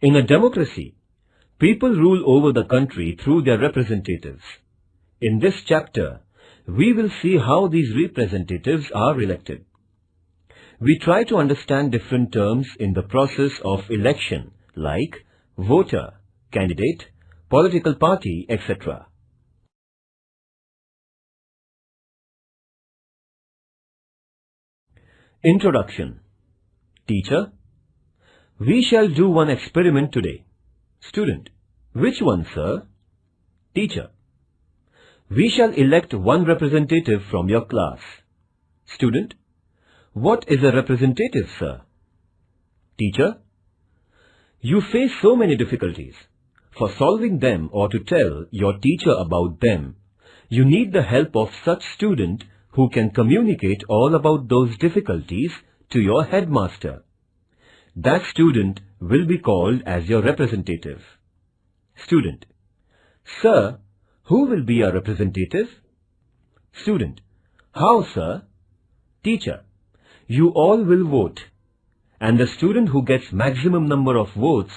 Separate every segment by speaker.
Speaker 1: In a democracy, people rule over the country through their representatives. In this chapter, we will see how these representatives are elected. We try to understand different terms in the process of election like voter, candidate, political party, etc. Introduction. Teacher, we shall do one experiment today. Student, which one, sir? Teacher, we shall elect one representative from your class. Student, what is a representative, sir? Teacher, you face so many difficulties. For solving them or to tell your teacher about them, you need the help of such student who can communicate all about those difficulties to your headmaster. That student will be called as your representative. Student, sir, who will be our representative? Student, how, sir? Teacher, you all will vote, and the student who gets maximum number of votes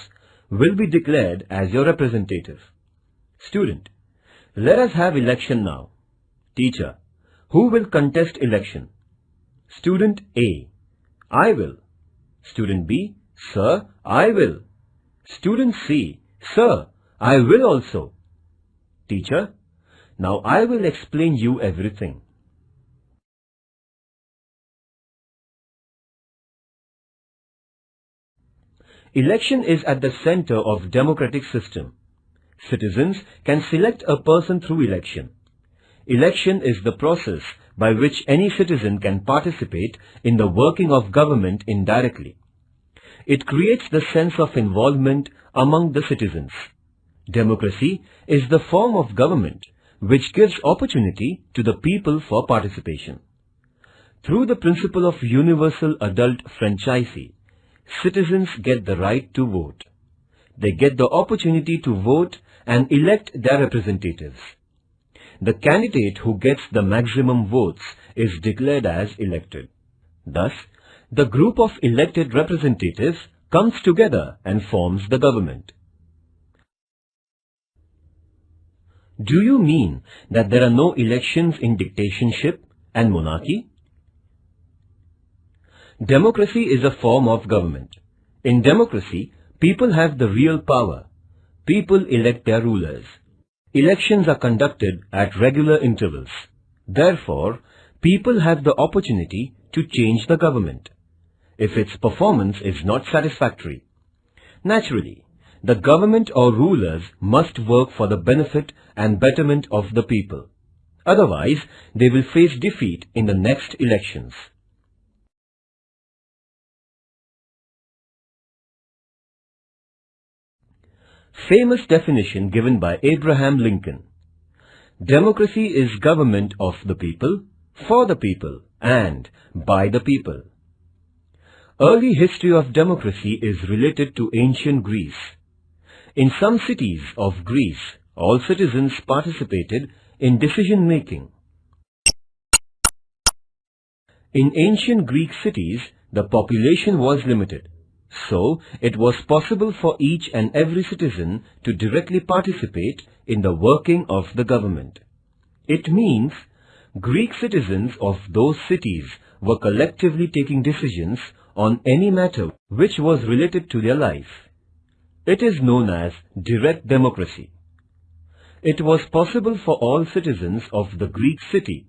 Speaker 1: will be declared as your representative. Student, let us have election now. Teacher, who will contest election? Student A, I will. Student B, sir, I will. Student C, sir, I will also. Teacher, now I will explain you everything. Election is at the center of democratic system. Citizens can select a person through election. Election is the process by which any citizen can participate in the working of government indirectly. It creates the sense of involvement among the citizens. Democracy is the form of government which gives opportunity to the people for participation. Through the principle of universal adult franchise, citizens get the right to vote. They get the opportunity to vote and elect their representatives. The candidate who gets the maximum votes is declared as elected. Thus, the group of elected representatives comes together and forms the government. Do you mean that there are no elections in dictatorship and monarchy? Democracy is a form of government. In democracy, people have the real power. People elect their rulers. Elections are conducted at regular intervals. Therefore, people have the opportunity to change the government if its performance is not satisfactory. Naturally, the government or rulers must work for the benefit and betterment of the people. Otherwise, they will face defeat in the next elections. Famous definition given by Abraham Lincoln. Democracy is government of the people, for the people, and by the people. Early history of democracy is related to ancient Greece. In some cities of Greece, all citizens participated in decision-making. In ancient Greek cities, the population was limited. So, it was possible for each and every citizen to directly participate in the working of the government. It means Greek citizens of those cities were collectively taking decisions on any matter which was related to their life. It is known as direct democracy. It was possible for all citizens of the Greek city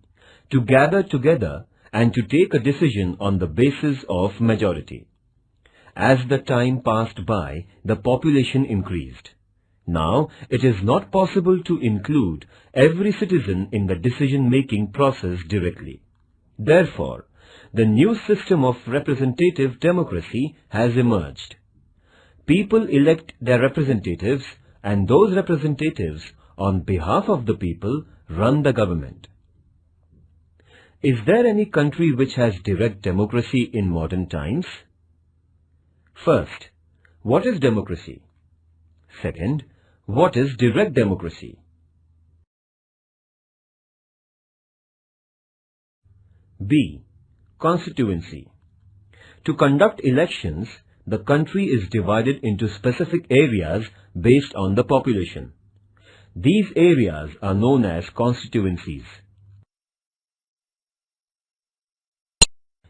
Speaker 1: to gather together and to take a decision on the basis of majority. As the time passed by, the population increased. Now, it is not possible to include every citizen in the decision-making process directly. Therefore, the new system of representative democracy has emerged. People elect their representatives, and those representatives, on behalf of the people, run the government. Is there any country which has direct democracy in modern times? First, what is democracy? Second, what is direct democracy? B. Constituency. To conduct elections, the country is divided into specific areas based on the population. These areas are known as constituencies.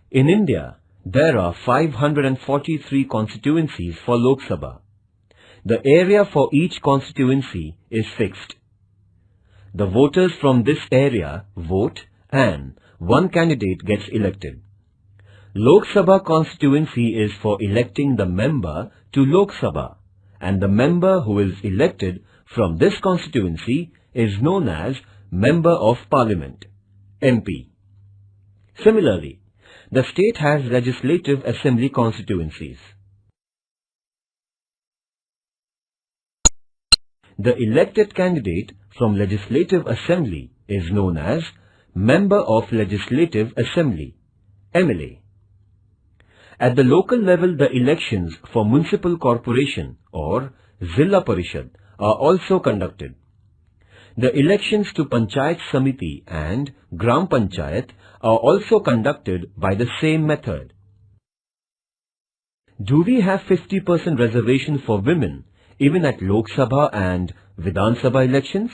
Speaker 1: In India, there are 543 constituencies for Lok Sabha. The area for each constituency is fixed. The voters from this area vote and one candidate gets elected. Lok Sabha constituency is for electing the member to Lok Sabha, and the member who is elected from this constituency is known as Member of Parliament, MP. Similarly, the state has legislative assembly constituencies. The elected candidate from legislative assembly is known as Member of Legislative Assembly, MLA. At the local level, the elections for Municipal Corporation or Zilla Parishad are also conducted. The elections to Panchayat Samiti and Gram Panchayat are also conducted by the same method. Do we have 50% reservation for women even at Lok Sabha and Vidhan Sabha elections?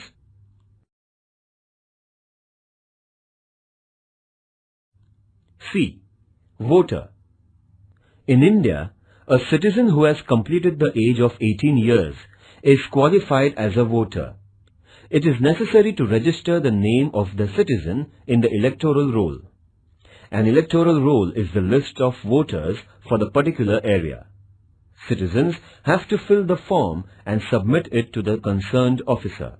Speaker 1: C. Voter. In India, a citizen who has completed the age of 18 years is qualified as a voter. It is necessary to register the name of the citizen in the electoral roll. An electoral roll is the list of voters for the particular area. Citizens have to fill the form and submit it to the concerned officer.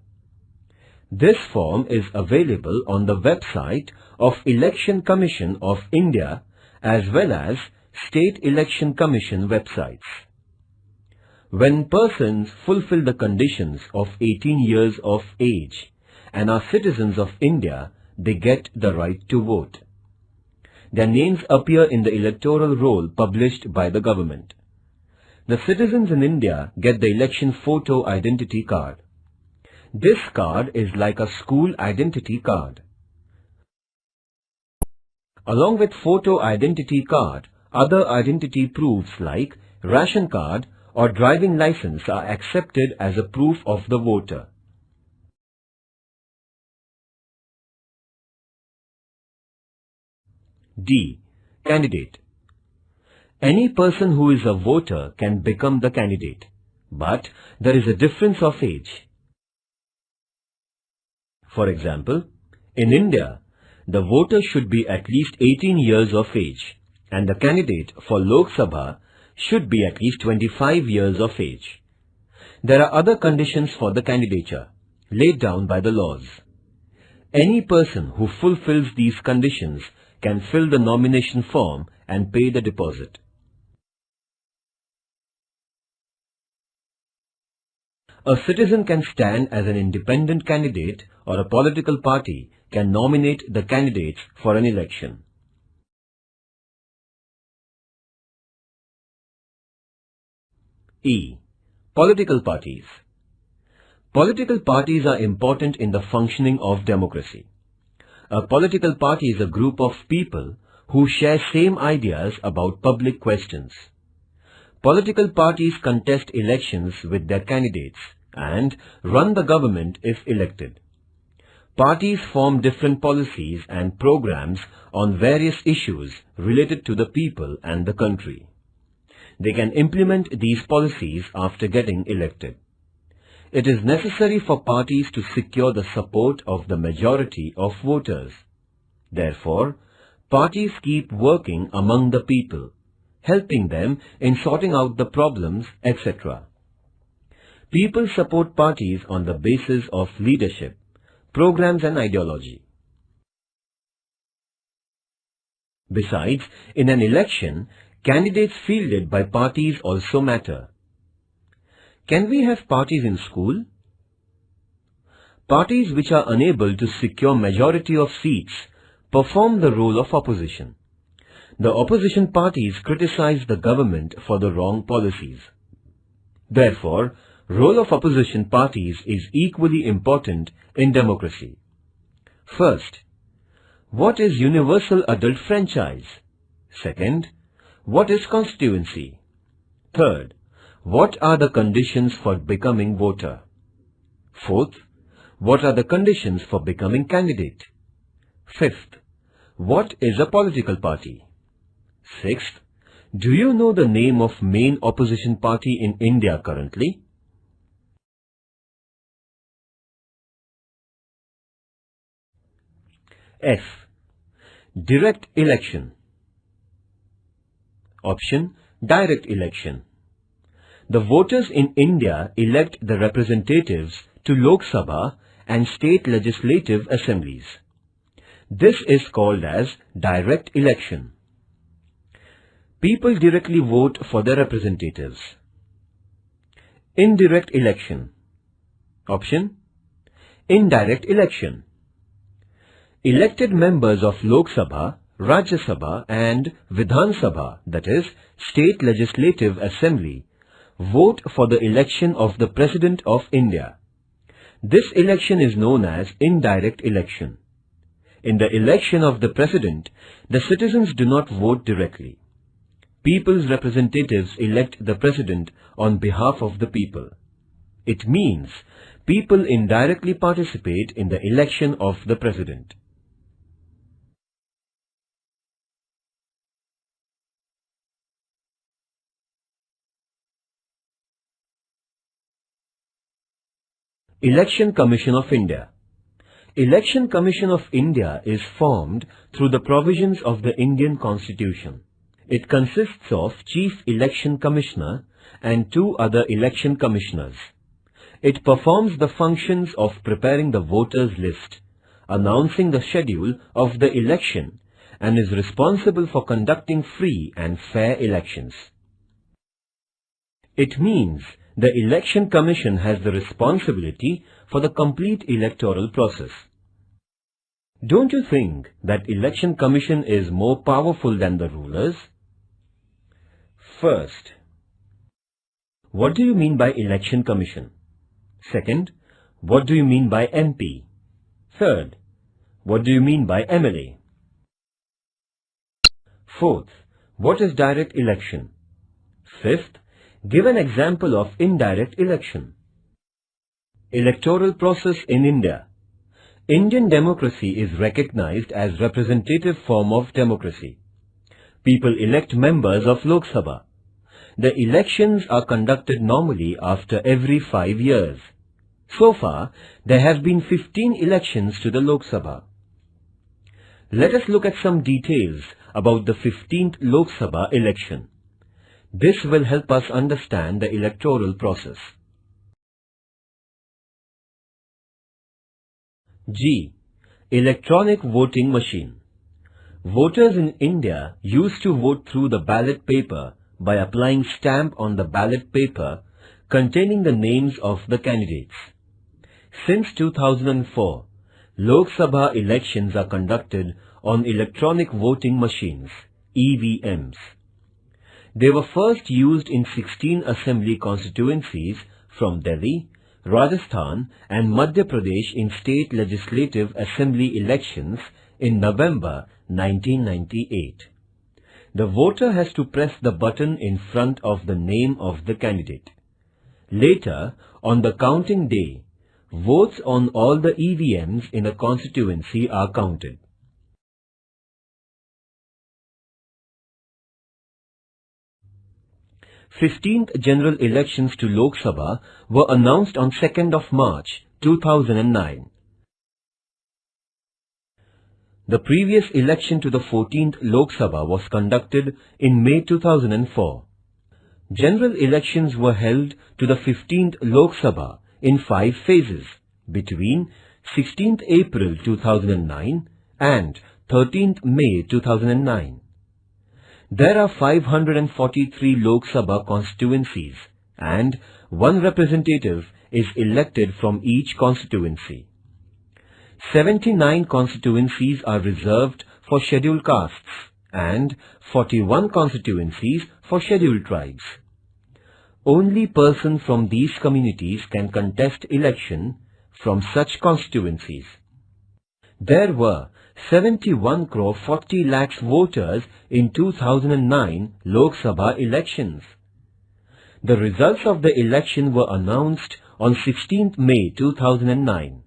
Speaker 1: This form is available on the website of Election Commission of India as well as State Election Commission websites. When persons fulfill the conditions of 18 years of age and are citizens of India, they get the right to vote. Their names appear in the electoral roll published by the government. The citizens in India get the election photo identity card. This card is like a school identity card. Along with photo identity card, other identity proofs like ration card or driving license are accepted as a proof of the voter. D. Candidate. Any person who is a voter can become the candidate, but there is a difference of age. For example, in India, the voter should be at least 18 years of age, and the candidate for Lok Sabha should be at least 25 years of age. There are other conditions for the candidature, laid down by the laws. Any person who fulfills these conditions can fill the nomination form and pay the deposit. A citizen can stand as an independent candidate or a political party can nominate the candidates for an election. E. Political parties. Political parties are important in the functioning of democracy. A political party is a group of people who share same ideas about public questions. Political parties contest elections with their candidates and run the government if elected. Parties form different policies and programs on various issues related to the people and the country. They can implement these policies after getting elected. It is necessary for parties to secure the support of the majority of voters. Therefore, parties keep working among the people, helping them in sorting out the problems, etc. People support parties on the basis of leadership, programs and ideology. Besides, in an election, candidates fielded by parties also matter. Can we have parties in school? Parties which are unable to secure majority of seats perform the role of opposition. The opposition parties criticize the government for the wrong policies. Therefore, role of opposition parties is equally important in democracy. First, what is universal adult franchise? Second, what is constituency? Third, what are the conditions for becoming voter? Fourth, what are the conditions for becoming candidate? Fifth, what is a political party? Sixth, do you know the name of main opposition party in India currently? F. Direct election. Option, direct election. The voters in India elect the representatives to Lok Sabha and state legislative assemblies. This is called as direct election. People directly vote for their representatives. Indirect election. Option, indirect election. Elected members of Lok Sabha, Rajya Sabha and Vidhan Sabha, that is, State Legislative Assembly, vote for the election of the President of India. This election is known as indirect election. In the election of the President, the citizens do not vote directly. People's representatives elect the President on behalf of the people. It means people indirectly participate in the election of the President. Election Commission of India. Election Commission of India is formed through the provisions of the Indian Constitution. It consists of Chief Election Commissioner and 2 other election commissioners. It performs the functions of preparing the voters' list, announcing the schedule of the election, and is responsible for conducting free and fair elections. It means the Election Commission has the responsibility for the complete electoral process. Don't you think that Election Commission is more powerful than the rulers? First, what do you mean by Election Commission? Second, what do you mean by MP? Third, what do you mean by MLA? Fourth, what is direct election? Fifth, give an example of indirect election. Electoral process in India. Indian democracy is recognized as representative form of democracy. People elect members of Lok Sabha. The elections are conducted normally after every 5 years. So far, there have been 15 elections to the Lok Sabha. Let us look at some details about the 15th Lok Sabha election. This will help us understand the electoral process. G. Electronic voting machine. Voters in India used to vote through the ballot paper by applying stamp on the ballot paper containing the names of the candidates. Since 2004, Lok Sabha elections are conducted on electronic voting machines, EVMs. They were first used in 16 assembly constituencies from Delhi, Rajasthan and Madhya Pradesh in state legislative assembly elections in November 1998. The voter has to press the button in front of the name of the candidate. Later, on the counting day, votes on all the EVMs in a constituency are counted. 15th general elections to Lok Sabha were announced on 2nd of March 2009. The previous election to the 14th Lok Sabha was conducted in May 2004. General elections were held to the 15th Lok Sabha in 5 phases between 16th April 2009 and 13th May 2009. There are 543 Lok Sabha constituencies and 1 representative is elected from each constituency. 79 constituencies are reserved for scheduled castes and 41 constituencies for scheduled tribes. Only persons from these communities can contest election from such constituencies. There were 71 crore 40 lakhs voters in 2009 Lok Sabha elections. The results of the election were announced on 16th May 2009.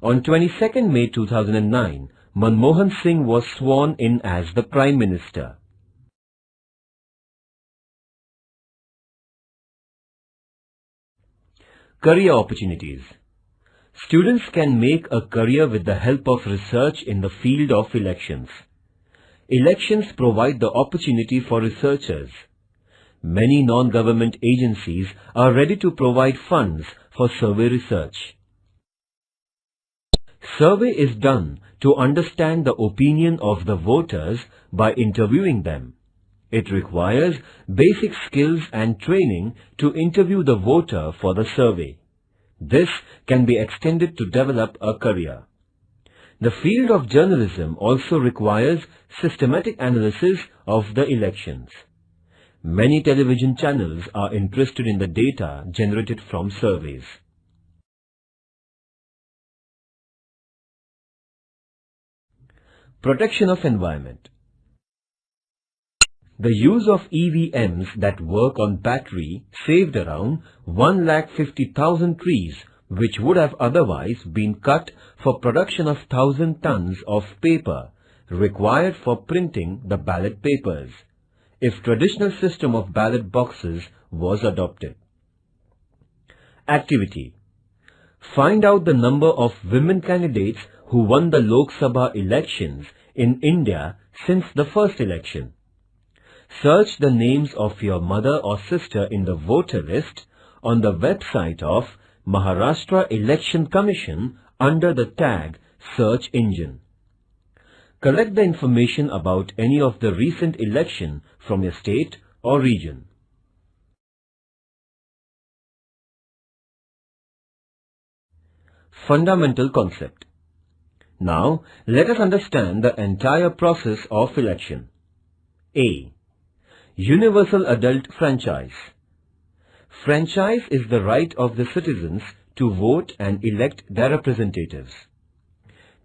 Speaker 1: On 22nd May 2009, Manmohan Singh was sworn in as the Prime Minister. Career opportunities. Students can make a career with the help of research in the field of elections. Elections provide the opportunity for researchers. Many non-government agencies are ready to provide funds for survey research. Survey is done to understand the opinion of the voters by interviewing them. It requires basic skills and training to interview the voter for the survey. This can be extended to develop a career. The field of journalism also requires systematic analysis of the elections. Many television channels are interested in the data generated from surveys. Protection of environment. The use of EVMs that work on battery saved around 1,50,000 trees, which would have otherwise been cut for production of 1,000 tons of paper required for printing the ballot papers, if traditional system of ballot boxes was adopted. Activity. Find out the number of women candidates who won the Lok Sabha elections in India since the first election. Search the names of your mother or sister in the voter list on the website of Maharashtra Election Commission under the tag Search Engine. Collect the information about any of the recent election from your state or region. Fundamental concept. Now, let us understand the entire process of election. A. Universal adult franchise. Franchise is the right of the citizens to vote and elect their representatives.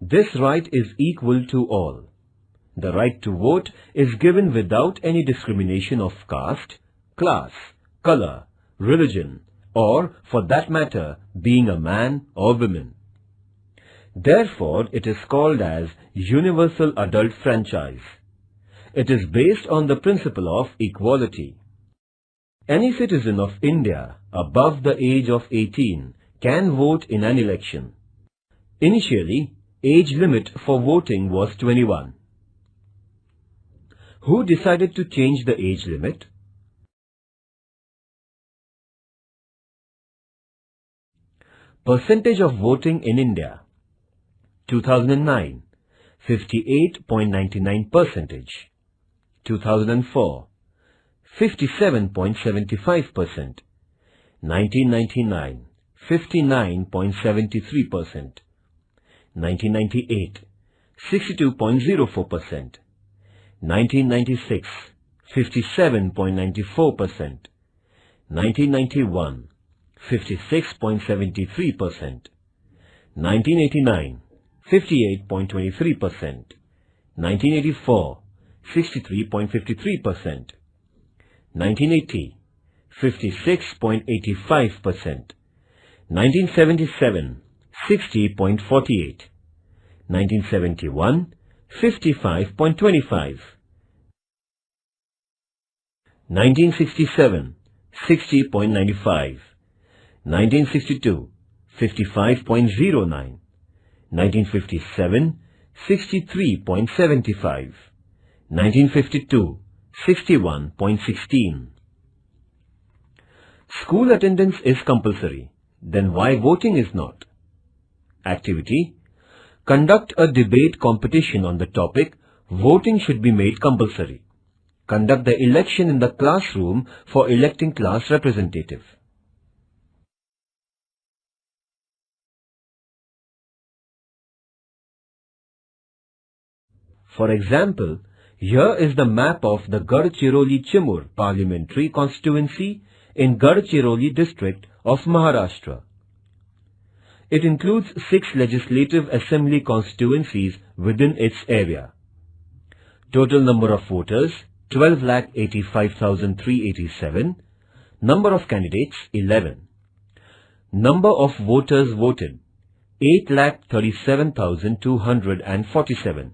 Speaker 1: This right is equal to all. The right to vote is given without any discrimination of caste, class, color, religion, or, for that matter, being a man or woman. Therefore, it is called as universal adult franchise. It is based on the principle of equality. Any citizen of India above the age of 18 can vote in an election. Initially, age limit for voting was 21. Who decided to change the age limit? Percentage of voting in India. 2009, 58.99%. 2004, 57.75%. 1999, 59.73%. 1998, 62.04%. 1996, 57.94%. 1991, 56.73%. 1989, 58.23%. 1984, 63.53%. 1980, 56.85%. 1977, 60.48. 1971, 55.25. 1967, 60.95. 1962, 55.09. 1957, 63.75. 1952, 61.16. School attendance is compulsory. Then why voting is not? Activity. Conduct a debate competition on the topic voting should be made compulsory. Conduct the election in the classroom for electing class representative. For example, here is the map of the Gadchiroli-Chimur parliamentary constituency in Gadchiroli district of Maharashtra. It includes 6 legislative assembly constituencies within its area. Total number of voters 12,85,387, Number of candidates 11. Number of voters voted 8,37,247.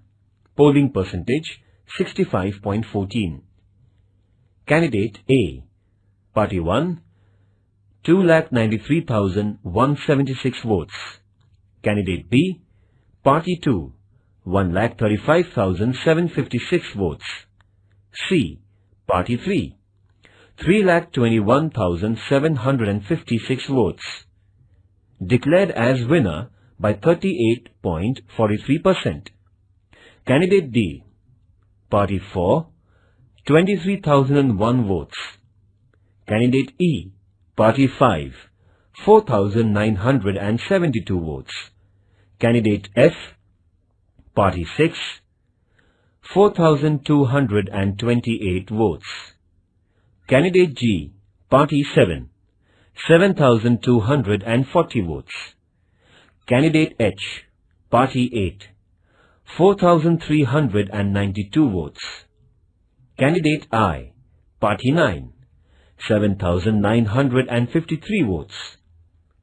Speaker 1: Polling percentage 65.14. Candidate A, Party 1, 2,93,176 votes. Candidate B, Party 2, 1,35,756 votes. C, Party 3, 3,21,756 votes. Declared as winner by 38.43%. Candidate D, Party 4, 23,001 votes. Candidate E, Party 5, 4,972 votes. Candidate F, Party 6, 4,228 votes. Candidate G, Party 7, 7,240 votes. Candidate H, Party 8, 4,392 votes. Candidate I, Party 9, 7,953 votes.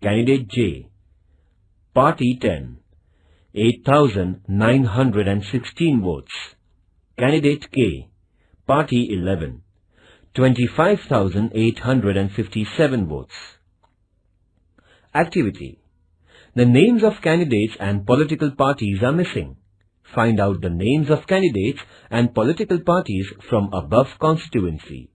Speaker 1: Candidate J, Party 10, 8,916 votes. Candidate K, Party 11, 25,857 votes. Activity. The names of candidates and political parties are missing. Find out the names of candidates and political parties from above constituency.